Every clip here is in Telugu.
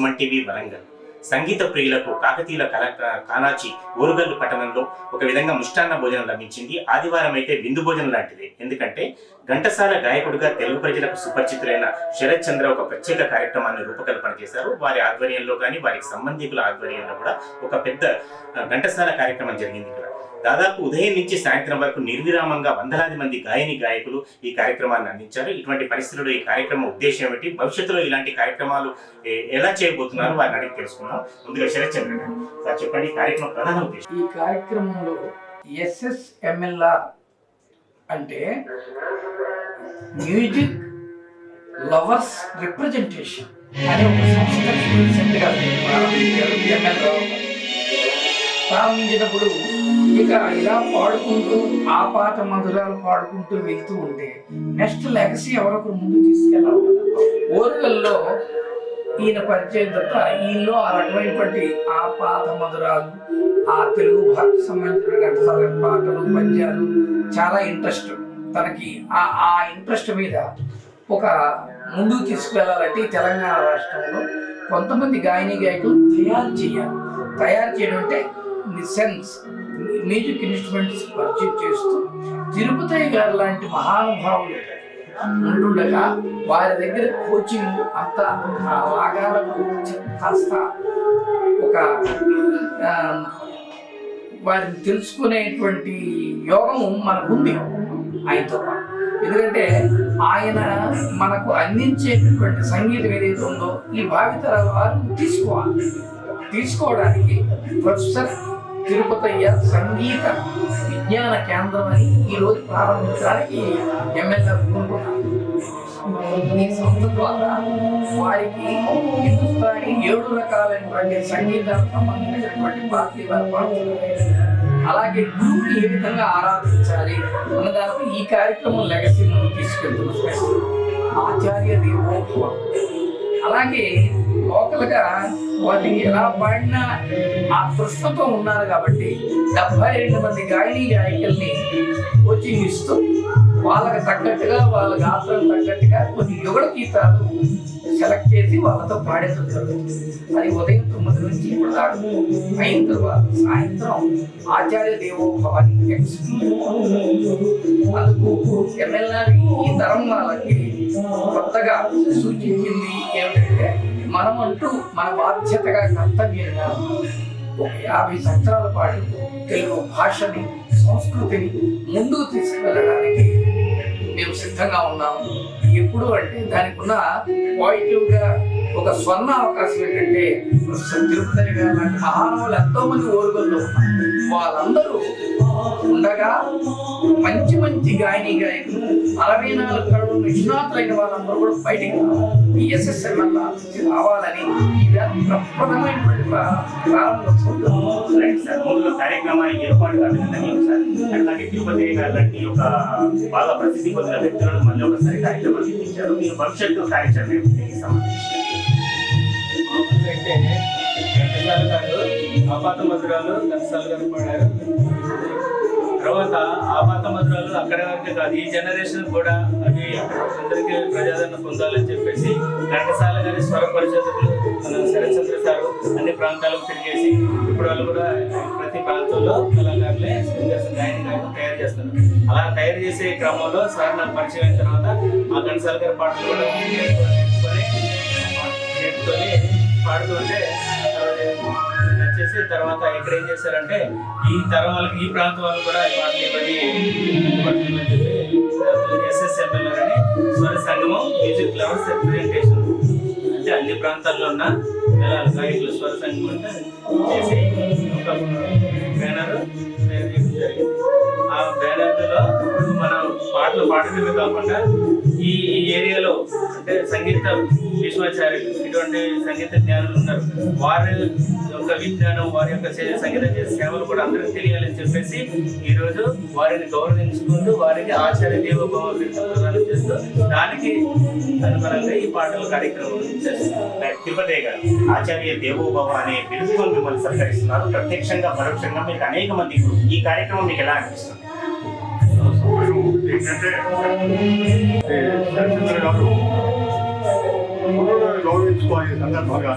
సుమన్ టీవీ వరంగల్. సంగీత ప్రియులకు కాకతీయుల కానాచి ఓరుగల్లు పట్టణంలో ఒక విధంగా ముష్టాన్న భోజనం లభించింది. ఆదివారం అయితే విందు భోజనం లాంటిది. ఎందుకంటే ఘంటసాల గాయకుడిగా తెలుగు ప్రజలకు సుపరిచితులైన శరత్ చంద్ర ఒక ప్రత్యేక కార్యక్రమాన్ని రూపకల్పన చేశారు. వారి ఆధ్వర్యంలో కానీ వారికి సంబంధికుల ఆధ్వర్యంలో కూడా ఒక పెద్ద ఘంటసాల కార్యక్రమం జరిగింది. ఇక్కడ దాదాపు ఉదయం నుంచి సాయంత్రం వరకు నిర్విరామంగా వందలాది మంది గాయకులు ఈ కార్యక్రమాన్ని అందించారు. ఇటువంటి పరిస్థితుల్లో ఈ కార్యక్రమం ఉద్దేశం ఏమిటి, భవిష్యత్తులో ఇలాంటి కార్యక్రమాలు ఎలా చేయబోతున్నారు వారిని అడిగి తెలుసుకున్నాం. ముందుగా శరత్ చంద్ర గారు సార్ చెప్పండి, ఈ కార్యక్రమం ప్రధాన ఉద్దేశం. ఈ కార్యక్రమంలో SSMLR అంటే మ్యూజిక్ లవర్స్ రిప్రజెంటేషన్ అనే ఒక సంస్థ రీసెంట్గా ప్రారంభించినప్పుడు ఇక ఇలా పాడుకుంటూ ఆ పాట మధురాలు పాడుకుంటూ వెళ్తూ ఉంటే నెక్స్ట్ లెగసీ ఎవరొకరు ముందు తీసుకెళ్ళాలి కదా. ఓరుగల్లో ఈయన పరిచయం తప్ప ఈయనలో ఆ రకమైనటువంటి ఆ పాత మధురాలు, ఆ తెలుగు భాషకు సంబంధించిన ఘంటసాల పాటలు, పద్యాలు చాలా ఇంట్రెస్ట్. తనకి ఆ ఇంట్రెస్ట్ మీద ఒక ముందుకు తీసుకువెళ్ళాలంటే తెలంగాణ రాష్ట్రంలో కొంతమంది గాయకులు తయారు చేయడం అంటే సెన్స్ మ్యూజిక్ ఇన్స్ట్రుమెంట్స్ పరిచయం చేస్తూ తిరుపతి గారు లాంటి మహానుభావులు ఉంటుండగా వారి దగ్గర కోచింగ్ అంతా రాగాలకు కాస్త ఒక వారిని తెలుసుకునేటువంటి యోగము మనకుంది ఆయనతో పాటు. ఎందుకంటే ఆయన మనకు అందించేటటువంటి సంగీతం ఏదైతే ఉందో ఈ భావితరాల వారు తీసుకోవడానికి ప్రొఫెసర్ తిరుపతయ్య సంగీత విజ్ఞాన కేంద్రం అని ఈరోజు ప్రారంభించడానికి ఎమ్మెల్యే కోరుకున్నారు. ఈ సంస్థ ద్వారా వారికి హిందుస్థానీ 7 రకాలైనటువంటి సంగీతానికి సంబంధించినటువంటి పాటలు పాడుతున్నారు. అలాగే గురువుని ఏ విధంగా ఆరాధించాలి అన్నదానికి ఈ కార్యక్రమం లెగసీ ముందు తీసుకెళ్తున్న ఆచార్య దేవోభవ. అలాగే లోకల్గా వాటికి ఎలా పాడినా ఆ తృష్ణతో ఉన్నారు కాబట్టి 72 మంది గాయకుల్ని కోచింగ్ ఇస్తూ వాళ్ళకి తగ్గట్టుగా వాళ్ళ గాత్రం తగ్గట్టుగా కొన్ని యుగళ గీతాలు సెలెక్ట్ చేసి వాళ్ళతో పాడేది జరుగుతుంది. అది ఉదయం 9 నుంచి ఇప్పుడు దాకా అయిన తర్వాత సాయంత్రం ఆచార్య దేవోభవాన్ని అందుకు ఎమ్మెల్యే ఈ తరం వాళ్ళకి కొత్తగా సూచించింది ఏమిటంటే మనమంటూ మన బాధ్యతగా కర్తవ్యంగా ఒక 50 సంవత్సరాల పాటు తెలుగు భాషని సంస్కృతిని ముందుకు తీసుకువెళ్ళడానికి మేము సిద్ధంగా ఉన్నాము. ఎప్పుడు అంటే దానికి ఉన్న పాజిటివ్గా ఒక స్వర్ణ అవకాశం ఏంటంటే తిరుపతి గారు లాంటి మహానుభావులు ఎంతోమంది ఓరుగల్లో ఉన్నారు. వాళ్ళందరూ ఉండగా మంచి గాయకులు 64 కళలు నిష్ణాతులైన వాళ్ళందరూ కూడా బయటికి ఈ SSMLR రావాలని ఈ ప్రప్రదమైనటువంటి కార్యక్రమానికి ఏర్పాటు అలాగే తిరుపతి గారు లాంటి ఒక బాగా ప్రసిద్ధి పొందిన వ్యక్తులను మళ్ళీ ఒకసారి కార్యక్రమాలు ఇచ్చారు. మీరు భవిష్యత్తు కార్యాచరణ అంటే ఘంటసాల గారు ఆపాత మధురాలు ఘంటసాల గారు పాడారు. తర్వాత ఆపాత మధురాలు అక్కడి వరకే కాదు, ఈ జనరేషన్ కూడా అవి అందరికీ ప్రజాదరణ పొందాలని చెప్పేసి ఘంటసాల గారి స్వర పరిశోధకులు మన శరత్ చంద్ర గారు అన్ని ప్రాంతాలకు తిరిగేసి ఇప్పుడు వాళ్ళు కూడా ప్రతి ప్రాంతంలో కళాకారులే సింగర్స్ గాయకులు తయారు చేస్తున్నారు. అలా తయారు చేసే క్రమంలో సార్ నాకు పరిచయం అయిన తర్వాత ఆ ఘంటసాల గారి పాటలు కూడా నేర్చుకొని పాడుతుంటే నచ్చేసి తర్వాత ఇక్కడ ఏం చేశారంటే ఈ తరం వాళ్ళకి ఈ ప్రాంతం వాళ్ళు కూడా పాటలు ఇవన్నీ SSMLR అని స్వర సంగమం మ్యూజిక్ లవర్స్ రిప్రజెంటేషన్ అంటే అన్ని ప్రాంతాల్లో ఉన్న గాయకులు స్వర సంగమం అంటే చేసి ఒక బ్యానర్ తయారు చేయడం జరిగింది. ఆ బ్యానర్లో మనం పాటలు పాడటమే కాకుండా ఈ ఏరియాలో అంటే సంగీత విశ్వాచార్యులు ఇటువంటి సంగీత జ్ఞానులు ఉన్నారు. వారి యొక్క విజ్ఞానం, వారి యొక్క సంగీత సేవలు కూడా అందరికీ తెలియాలని చెప్పేసి ఈరోజు వారిని గౌరవించుకుంటూ వారికి ఆచార్య దేవోభవ బిరుదు ప్రదానం చేస్తూ దానికి అనుగుణంగా ఈ పాటల కార్యక్రమం చేస్తున్నారు. తిరుపతి గారు ఆచార్య దేవోభవ అనే బిరుదుతో మిమ్మల్ని సత్కరిస్తున్నారు. ప్రత్యక్షంగా పరోక్షంగా మీకు అనేక మంది ఈ కార్యక్రమం మీకు ఎలా అనిపిస్తుంది? ఏంటంటే గౌరవించుకోవాలి సందర్భంగా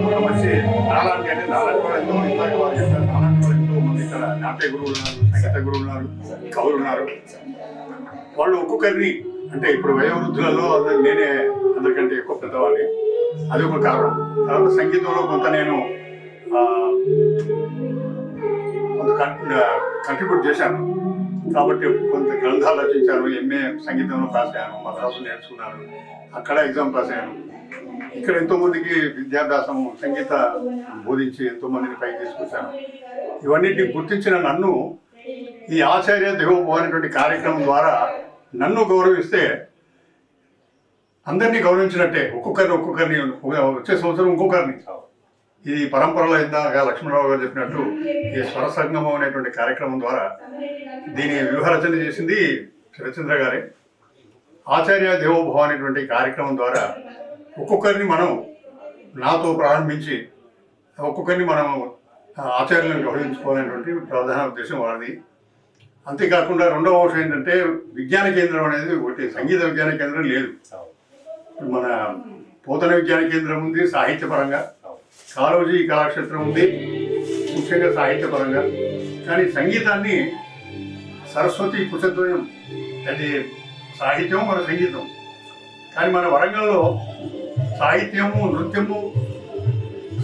ఒక మంచి నాలాంటి అంటే నాలాంటి వాళ్ళు ఎంతో ఇందాక వాళ్ళు చెప్పారు, నాలాంటి వాళ్ళు ఎంతో మంది ఇక్కడ నాట్య గురువులు ఉన్నారు, సంగీత గురువులు ఉన్నారు, కవులు ఉన్నారు. వాళ్ళు ఒక్కొక్కరిని అంటే ఇప్పుడు వయోవృద్ధులలో నేనే అందరికంటే ఎక్కువ పెద్దవాడిని, అది ఒక కారణం. తర్వాత సంగీతంలో కొంత నేను కొంత కంట్రిబ్యూట్ చేశాను కాబట్టి కొంత గ్రంథాలు రచించాను, ఎంఏ సంగీతంలో పాస్ అయ్యాను, మద్రాసు నేర్చుకున్నాను, అక్కడ ఎగ్జామ్ పాస్ అయ్యాను. ఇక్కడ ఎంతోమందికి విద్యాభ్యాసం సంగీత బోధించి ఎంతోమందిని పైకి తీసుకొచ్చాను. ఇవన్నిటిని గుర్తించిన నన్ను ఈ ఆచార్య దేవోభవ అనేటువంటి కార్యక్రమం ద్వారా నన్ను గౌరవిస్తే అందరినీ గౌరవించినట్టే. ఒక్కొక్కరిని వచ్చే సంవత్సరం ఇంకొకరిని. ఇది పరంపరలో ఇందాక లక్ష్మణరావు గారు చెప్పినట్టు ఈ స్వర సంగమం అనేటువంటి కార్యక్రమం ద్వారా దీని వ్యూహరచన చేసింది శరత్చంద్ర గారే. ఆచార్య దేవోభవ అనేటువంటి కార్యక్రమం ద్వారా ఒక్కొక్కరిని మనం నాతో ప్రారంభించి ఒక్కొక్కరిని మనం ఆచార్యులను గౌరవించుకోవాలనేటువంటి ప్రధాన ఉద్దేశం వారిది. అంతేకాకుండా రెండవ అంశం ఏంటంటే విజ్ఞాన కేంద్రం అనేది ఒకటి, సంగీత విజ్ఞాన కేంద్రం లేదు. మన పోతన విజ్ఞాన కేంద్రం ఉంది సాహిత్యపరంగా, కాళోజీ కళాక్షేత్రం ఉంది ముఖ్యంగా సాహిత్యపరంగా. కానీ సంగీతాన్ని సరస్వతి కుశద్వయం, అది సాహిత్యం మన సంగీతం. కానీ మన వరంగల్లో సాహిత్యము నృత్యము,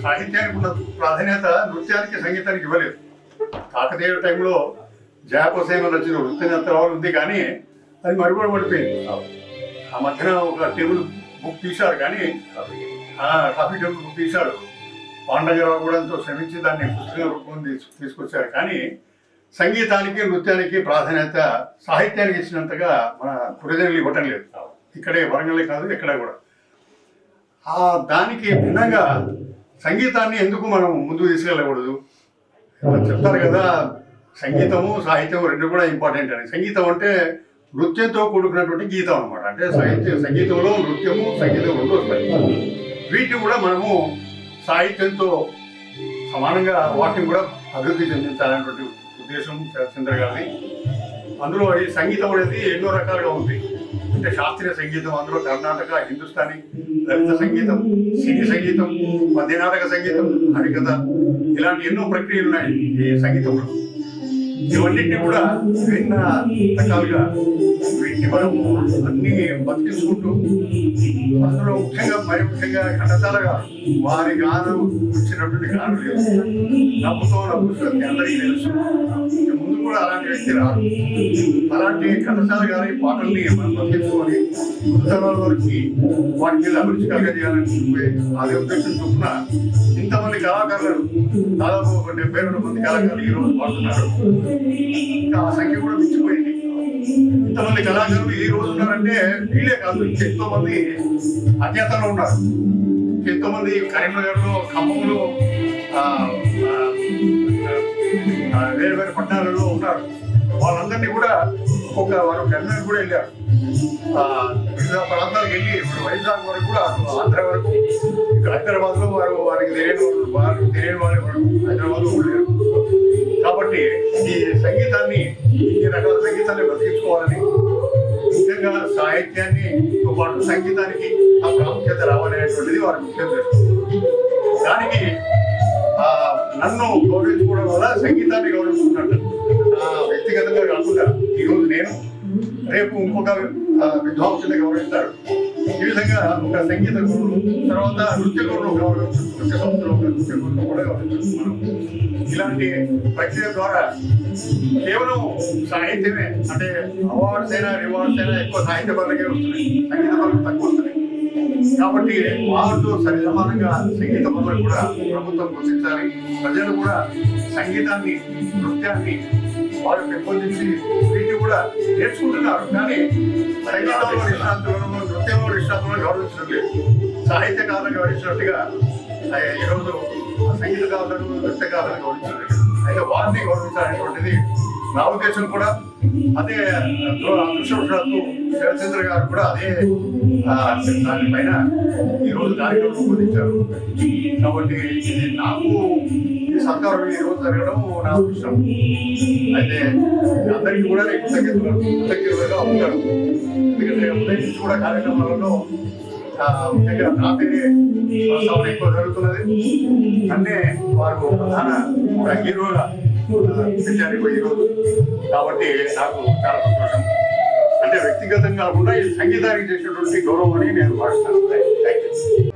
సాహిత్యానికి ఉన్న ప్రాధాన్యత నృత్యానికి సంగీతానికి ఇవ్వలేదు. కాకతీయ టైంలో జయపసేన రచన నృత్యనత్తరాలు ఉంది కానీ అది మరుగున పడిపోయింది. ఆ మధ్యన ఒక టేబుల్ బుక్ తీశారు కానీ కాఫీ టేబుల్ బుక్ తీశారు. పాండగరావు కూడా ఎంతో శ్రమించి దాన్ని పుస్తక రూపం తీసుకొచ్చారు. కానీ సంగీతానికి నృత్యానికి ప్రాధాన్యత సాహిత్యానికి ఇచ్చినంతగా మన గురుజనులు ఇవ్వటం లేదు. ఇక్కడే వరంగలే కాదు ఎక్కడ కూడా. దానికి భిన్నంగా సంగీతాన్ని ఎందుకు మనం ముందుకు తీసుకెళ్ళకూడదు? చెప్తారు కదా సంగీతము సాహిత్యం రెండు కూడా ఇంపార్టెంట్ అని. సంగీతం అంటే నృత్యంతో కూడుకున్నటువంటి గీతం అనమాట. అంటే సంగీతంలో నృత్యము సంగీతం రెండు వస్తాయి. వీటిని కూడా మనము సాహిత్యంతో సమానంగా వాటిని కూడా అభివృద్ధి చెందించాలనేటువంటి ఉద్దేశం శరత్చంద్ర గారిది. అందులో ఈ సంగీతం అనేది ఎన్నో రకాలుగా ఉంది. అంటే శాస్త్రీయ సంగీతం, అందులో కర్ణాటక, హిందుస్థానీ, లలిత సంగీతం, సినీ సంగీతం, పద్యనాటక సంగీతం, హరికథ, ఇలాంటి ఎన్నో ప్రక్రియలు ఉన్నాయి ఈ సంగీతంలో. ఇవన్నింటినీ కూడా విభిన్న రకాలుగా వీటిని మనము అన్ని బతికించుకుంటూ అందులో ముఖ్యంగా ఘంటసాలగా వారి గానం వచ్చినటువంటి గానం లేదు. నవ్వుతో నవ్వుతుంది అందరికీ తెలుసు. ముందు కూడా అలాంటి వ్యక్తి రాదు. అలాంటి ఘంటసాల గారి పాటల్ని మనం బతికించుకొని ముందుతరాల వరకు వాటి మీద అభిరుచి కలగజేయాలని అదే ఉద్దేశం చొప్పున ఇంతమంది కళాకారులు, దాదాపు 72 మంది కళాకారులు ఈ రోజు పాడుతున్నారు. ఇంకా ఆ సంఖ్య కూడా మించిపోయింది. ఇంతమంది కళాకారులు ఈ రోజు ఉన్నారంటే వీళ్ళే కాదు, ఎంతో మంది అజ్ఞాతంలో ఉన్నారు. ఎంతో మంది కరీంనగర్లో, ఖమ్మంలో, వేరు వేరు పట్టణాలలో ఉన్నారు. వాళ్ళందరినీ కూడా వారు కరీంనగర్ కూడా వెళ్ళారు. వివిధ ప్రాంతాలకు వెళ్ళి ఇప్పుడు వైజాగ్ వరకు కూడా, ఆంధ్ర వరకు, హైదరాబాద్ లో వారికి తెలియని వాళ్ళు హైదరాబాద్ లో ఉండలేరు. కాబట్టి ఈ సంగీతాన్ని, ఈ రకాల సంగీతాన్ని బతికించుకోవాలని, ముఖ్యంగా సాహిత్యాన్నితో పాటు సంగీతానికి ఆ ప్రాముఖ్యత రావాలనేటువంటిది వారి ముఖ్య ఉద్దేశం. దానికి నన్ను గౌరవించుకోవడం వల్ల సంగీతాన్ని గౌరవించుకున్నట్టు వ్యక్తిగతంగా కాకుండా ఈరోజు నేను, రేపు ఇంకొక విద్వాంసుని గౌరవిస్తారు. ఈ విధంగా ఒక సంగీత గురువులు, తర్వాత నృత్య గురువులు గౌరవించారు, నృత్య సంస్థలో నృత్య గురువులు కూడా గౌరవించారు. ఇలాంటి ప్రక్రియ ద్వారా కేవలం సాహిత్యమే అంటే అవార్డ్స్ అయినా రివార్డ్స్ అయినా ఎక్కువ సాహిత్య పనులకే వస్తున్నాయి, సంగీత పనులు తక్కువ వస్తున్నాయి. కాబట్టి వారితో సరి సమానంగా సంగీత పనులను కూడా ప్రభుత్వం గుర్తించాలి. ప్రజలు కూడా సంగీతాన్ని, నృత్యాన్ని వారు పెంపొందించి వీటిని కూడా నేర్చుకుంటున్నారు. కానీ సంగీతంలో నిష్ణాతులను, నృత్యంలో నిష్ణాతులను గౌరవించడం లేదు. సాహిత్యకారులను గౌరవించినట్టుగా ఈరోజు సంగీతకారులను, నృత్యకారులను గౌరవించడం లేదు. అయితే వారిని గౌరవించాలనేటువంటిది నా ఉద్దేశం కూడా. అదే అదృష్టవశాత్తు శరత్చంద్ర గారు కూడా అదే దానిపైన ఈరోజు కార్యక్రమం రూపొందించారు. కాబట్టి ఇది నాకు ఈ సత్కారం ఈరోజు జరగడం నా అదృష్టం. అయితే అందరికీ కూడా నేను కృతజ్ఞతలుగా ఉంటాను. ఎందుకంటే ఉదయం నుంచి కూడా కార్యక్రమాలలో ముఖ్యంగా నా పేరే ప్రస్తావన ఎక్కువ జరుగుతున్నది. నన్నే వారు ప్రధాన ఒక హీరోగా పెట్టారు ఈరోజు. కాబట్టి నాకు చాలా సంతోషం. అంటే వ్యక్తిగతంగా కూడా ఈ సంగీతానికి చేసినటువంటి గౌరవం అని నేను భావిస్తాను. Thank you.